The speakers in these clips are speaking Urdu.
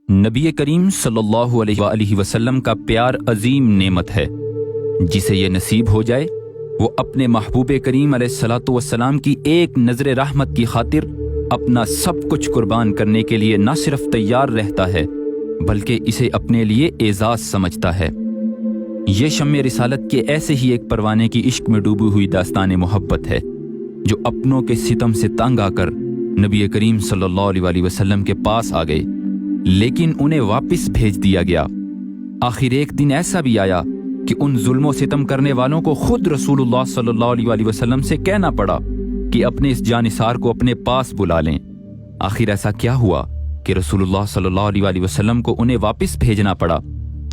نبی کریم صلی اللہ علیہ وآلہ وسلم کا پیار عظیم نعمت ہے۔ جسے یہ نصیب ہو جائے وہ اپنے محبوب کریم علیہ الصلوۃ والسلام کی ایک نظر رحمت کی خاطر اپنا سب کچھ قربان کرنے کے لیے نہ صرف تیار رہتا ہے بلکہ اسے اپنے لیے اعزاز سمجھتا ہے۔ یہ شمع رسالت کے ایسے ہی ایک پروانے کی عشق میں ڈوبی ہوئی داستان محبت ہے جو اپنوں کے ستم سے تنگ آ کر نبی کریم صلی اللہ علیہ وآلہ وسلم کے پاس آ گئے، لیکن انہیں واپس بھیج دیا گیا۔ آخر ایک دن ایسا بھی آیا کہ ان ظلم و ستم کرنے والوں کو خود رسول اللہ صلی اللہ علیہ وآلہ وسلم سے کہنا پڑا کہ اپنے اس جانثار کو اپنے پاس بلا لیں۔ آخر ایسا کیا ہوا کہ رسول اللہ صلی اللہ علیہ وآلہ وسلم کو انہیں واپس بھیجنا پڑا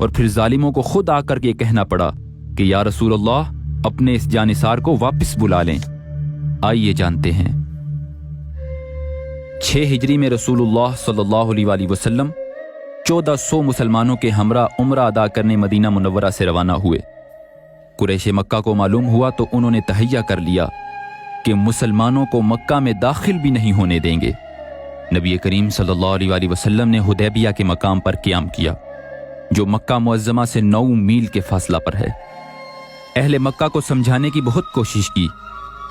اور پھر ظالموں کو خود آ کر کے کہنا پڑا کہ یا رسول اللہ اپنے اس جانثار کو واپس بلا لیں۔ آئیے جانتے ہیں۔ 6 ہجری میں رسول اللہ صلی اللہ علیہ وآلہ وسلم 1400 مسلمانوں کے ہمراہ عمرہ ادا کرنے مدینہ منورہ سے روانہ ہوئے۔ قریش مکہ کو معلوم ہوا تو انہوں نے تہیہ کر لیا کہ مسلمانوں کو مکہ میں داخل بھی نہیں ہونے دیں گے۔ نبی کریم صلی اللہ علیہ وآلہ وسلم نے حدیبیہ کے مقام پر قیام کیا جو مکہ معظمہ سے 9 میل کے فاصلہ پر ہے۔ اہل مکہ کو سمجھانے کی بہت کوشش کی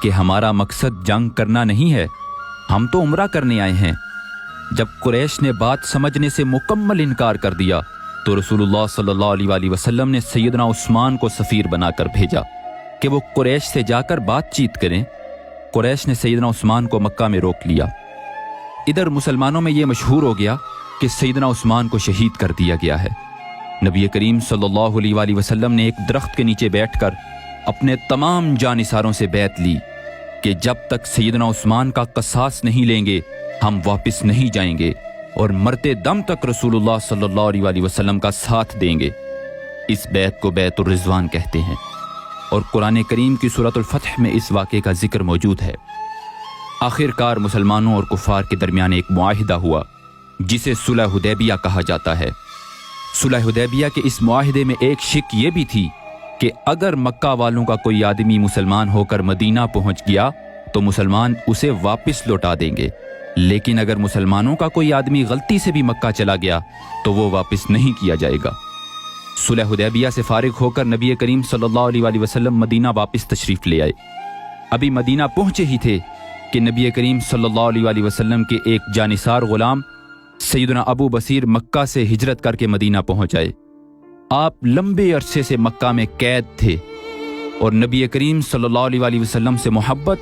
کہ ہمارا مقصد جنگ کرنا نہیں ہے، ہم تو عمرہ کرنے آئے ہیں۔ جب قریش نے بات سمجھنے سے مکمل انکار کر دیا تو رسول اللہ صلی اللہ علیہ وآلہ وسلم نے سیدنا عثمان کو سفیر بنا کر بھیجا کہ وہ قریش سے جا کر بات چیت کریں۔ قریش نے سیدنا عثمان کو مکہ میں روک لیا۔ ادھر مسلمانوں میں یہ مشہور ہو گیا کہ سیدنا عثمان کو شہید کر دیا گیا ہے۔ نبی کریم صلی اللہ علیہ وآلہ وسلم نے ایک درخت کے نیچے بیٹھ کر اپنے تمام جانثاروں سے بیعت لی کہ جب تک سیدنا عثمان کا قصاص نہیں لیں گے ہم واپس نہیں جائیں گے اور مرتے دم تک رسول اللہ صلی اللہ علیہ وآلہ وسلم کا ساتھ دیں گے۔ اس بیعت کو بیعت الرضوان کہتے ہیں اور قرآن کریم کی سورۃ الفتح میں اس واقعے کا ذکر موجود ہے۔ آخر کار مسلمانوں اور کفار کے درمیان ایک معاہدہ ہوا جسے صلح حدیبیہ کہا جاتا ہے۔ صلح حدیبیہ کے اس معاہدے میں ایک شک یہ بھی تھی کہ اگر مکہ والوں کا کوئی آدمی مسلمان ہو کر مدینہ پہنچ گیا تو مسلمان اسے واپس لوٹا دیں گے، لیکن اگر مسلمانوں کا کوئی آدمی غلطی سے بھی مکہ چلا گیا تو وہ واپس نہیں کیا جائے گا۔ صلح حدیبیہ سے فارغ ہو کر نبی کریم صلی اللہ علیہ وآلہ وسلم مدینہ واپس تشریف لے آئے۔ ابھی مدینہ پہنچے ہی تھے کہ نبی کریم صلی اللہ علیہ وآلہ وسلم کے ایک جانثار غلام سیدنا ابو بصیر مکہ سے ہجرت کر کے مدینہ پہنچ آئے۔ آپ لمبے عرصے سے مکہ میں قید تھے اور نبی کریم صلی اللہ علیہ وآلہ وسلم سے محبت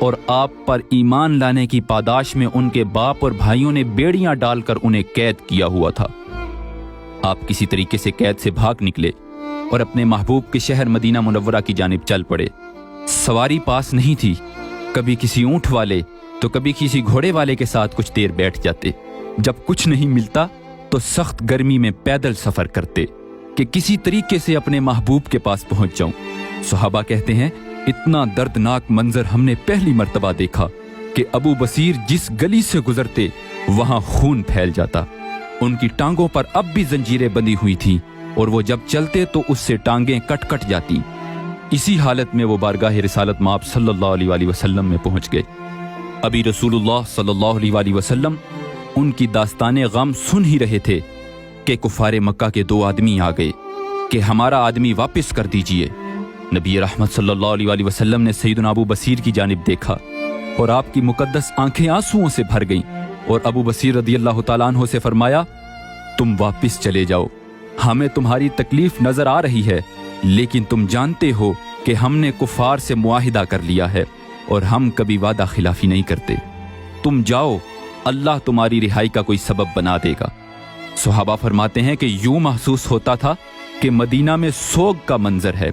اور آپ پر ایمان لانے کی پاداش میں ان کے باپ اور بھائیوں نے بیڑیاں ڈال کر انہیں قید کیا ہوا تھا۔ آپ کسی طریقے سے قید سے بھاگ نکلے اور اپنے محبوب کے شہر مدینہ منورہ کی جانب چل پڑے۔ سواری پاس نہیں تھی، کبھی کسی اونٹ والے تو کبھی کسی گھوڑے والے کے ساتھ کچھ دیر بیٹھ جاتے۔ جب کچھ نہیں ملتا تو سخت گرمی میں پیدل سفر کرتے کہ کسی طریقے سے اپنے محبوب کے پاس پہنچ جاؤں۔ صحابہ کہتے ہیں اتنا دردناک منظر ہم نے پہلی مرتبہ دیکھا کہ ابو بصیر جس گلی سے گزرتے وہاں خون پھیل جاتا۔ ان کی ٹانگوں پر اب بھی زنجیریں بندھی ہوئی تھیں اور وہ جب چلتے تو اس سے ٹانگیں کٹ کٹ جاتی۔ اسی حالت میں وہ بارگاہ رسالت مآب صلی اللہ علیہ وآلہ وسلم میں پہنچ گئے۔ ابھی رسول اللہ صلی اللہ علیہ وآلہ وسلم ان کی داستان غم سن ہی رہے تھے کہ کفار مکہ کے 2 آدمی آ گئے کہ ہمارا آدمی واپس کر دیجئے۔ نبی رحمت صلی اللہ علیہ وآلہ وسلم نے سیدنا ابو بصیر کی جانب دیکھا اور آپ کی مقدس آنکھیں آنسوؤں سے بھر گئیں اور ابو بصیر رضی اللہ تعالیٰ عنہ سے فرمایا تم واپس چلے جاؤ، ہمیں تمہاری تکلیف نظر آ رہی ہے لیکن تم جانتے ہو کہ ہم نے کفار سے معاہدہ کر لیا ہے اور ہم کبھی وعدہ خلافی نہیں کرتے، تم جاؤ، اللہ تمہاری رہائی کا کوئی سبب بنا دے گا۔ صحابہ فرماتے ہیں کہ یوں محسوس ہوتا تھا کہ مدینہ میں سوگ کا منظر ہے۔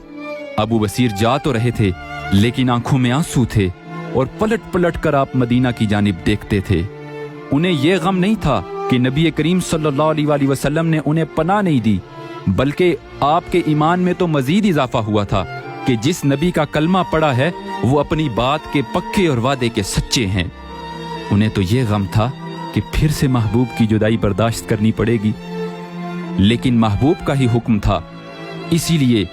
ابو بصیر جا تو رہے تھے لیکن آنکھوں میں آنسو تھے اور پلٹ پلٹ کر آپ مدینہ کی جانب دیکھتے تھے۔ انہیں یہ غم نہیں تھا کہ نبی کریم صلی اللہ علیہ وآلہ وسلم نے انہیں پناہ نہیں دی، بلکہ آپ کے ایمان میں تو مزید اضافہ ہوا تھا کہ جس نبی کا کلمہ پڑا ہے وہ اپنی بات کے پکے اور وعدے کے سچے ہیں۔ انہیں تو یہ غم تھا کہ پھر سے محبوب کی جدائی برداشت کرنی پڑے گی، لیکن محبوب کا ہی حکم تھا، اسی لیے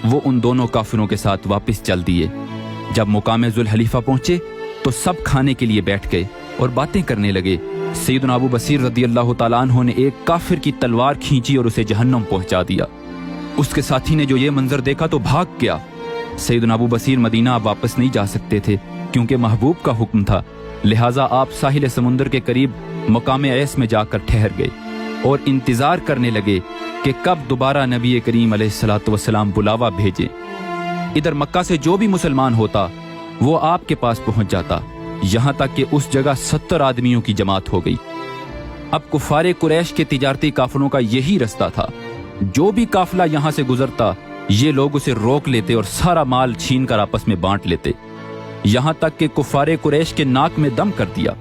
وہ ان دونوں کافروں کے ساتھ واپس چل دیے۔ جب مقام ذوالحلیفہ پہنچے تو سب کھانے کے لیے بیٹھ گئے اور باتیں کرنے لگے سیدنا ابو بصیر رضی اللہ تعالیٰ عنہ نے ایک کافر کی تلوار کھینچی اور اسے جہنم پہنچا دیا۔ اس کے ساتھی نے جو یہ منظر دیکھا تو بھاگ گیا۔ سیدنا ابو بصیر مدینہ اب واپس نہیں جا سکتے تھے کیونکہ محبوب کا حکم تھا، لہٰذا آپ ساحل سمندر کے قریب مقام عیس میں جا کر ٹھہر گئے اور انتظار کرنے لگے کہ کب دوبارہ نبی کریم علیہ الصلوۃ والسلام بلاوا بھیجیں۔ ادھر مکہ سے جو بھی مسلمان ہوتا وہ آپ کے پاس پہنچ جاتا، یہاں تک کہ اس جگہ 70 آدمیوں کی جماعت ہو گئی۔ اب کفار قریش کے تجارتی قافلوں کا یہی رستہ تھا، جو بھی قافلہ یہاں سے گزرتا یہ لوگ اسے روک لیتے اور سارا مال چھین کر آپس میں بانٹ لیتے، یہاں تک کہ کفار قریش کے ناک میں دم کر دیا۔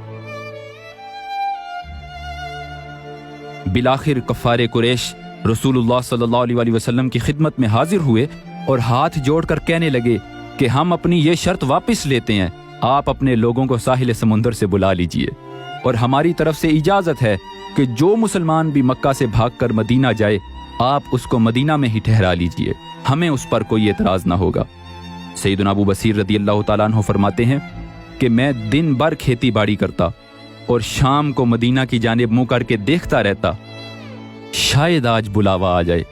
بالآخر کفار قریش رسول اللہ صلی اللہ علیہ وسلم کی خدمت میں حاضر ہوئے اور ہاتھ جوڑ کر کہنے لگے کہ ہم اپنی یہ شرط واپس لیتے ہیں، آپ اپنے لوگوں کو ساحل سمندر سے بلا لیجئے اور ہماری طرف سے اجازت ہے کہ جو مسلمان بھی مکہ سے بھاگ کر مدینہ جائے آپ اس کو مدینہ میں ہی ٹھہرا لیجئے، ہمیں اس پر کوئی اعتراض نہ ہوگا۔ سیدنا ابو بصیر رضی اللہ تعالیٰ عنہ فرماتے ہیں کہ میں دن بھر کھیتی باڑی کرتا اور شام کو مدینہ کی جانب منہ کر کے دیکھتا رہتا، شاید آج بلاوا آ جائے۔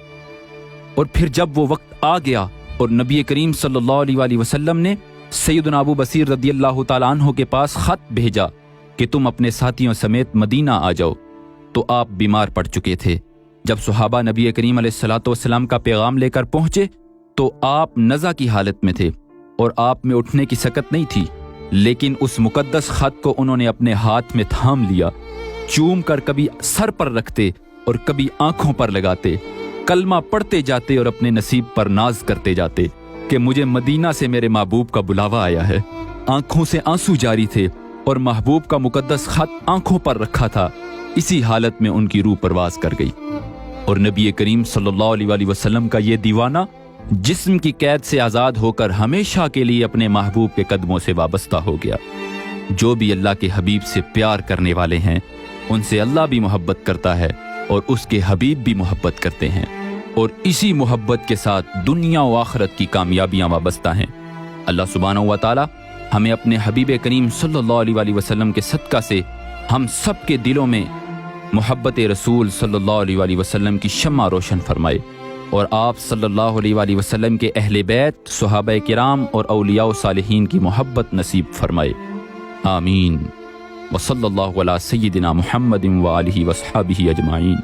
اور پھر جب وہ وقت آ گیا اور نبی کریم صلی اللہ علیہ وسلم نے سیدنا ابو بصیر رضی اللہ تعالیٰ عنہ کے پاس خط بھیجا کہ تم اپنے ساتھیوں سمیت مدینہ آ جاؤ، تو آپ بیمار پڑ چکے تھے۔ جب صحابہ نبی کریم علیہ الصلوۃ والسلام کا پیغام لے کر پہنچے تو آپ نزع کی حالت میں تھے اور آپ میں اٹھنے کی سکت نہیں تھی، لیکن اس مقدس خط کو انہوں نے اپنے ہاتھ میں تھام لیا، چوم کر کبھی سر پر رکھتے اور کبھی آنکھوں پر لگاتے، کلمہ پڑھتے جاتے اور اپنے نصیب پر ناز کرتے جاتے کہ مجھے مدینہ سے میرے محبوب کا بلاوا آیا ہے۔ آنکھوں سے آنسو جاری تھے اور محبوب کا مقدس خط آنکھوں پر رکھا تھا۔ اسی حالت میں ان کی روح پرواز کر گئی اور نبی کریم صلی اللہ علیہ وسلم کا یہ دیوانہ جسم کی قید سے آزاد ہو کر ہمیشہ کے لیے اپنے محبوب کے قدموں سے وابستہ ہو گیا۔ جو بھی اللہ کے حبیب سے پیار کرنے والے ہیں ان سے اللہ بھی محبت کرتا ہے اور اس کے حبیب بھی محبت کرتے ہیں، اور اسی محبت کے ساتھ دنیا و آخرت کی کامیابیاں وابستہ ہیں۔ اللہ سبحانہ و تعالی ہمیں اپنے حبیب کریم صلی اللہ علیہ وسلم کے صدقہ سے ہم سب کے دلوں میں محبت رسول صلی اللہ علیہ وسلم کی شمع روشن فرمائے، اور آپ صلی اللہ علیہ وسلم کے اہل بیت، صحابہ کرام اور اولیاء و صالحین کی محبت نصیب فرمائے، آمین۔ وصلی اللہ علی سیدنا محمد وآلہ وصحبہ اجمعین۔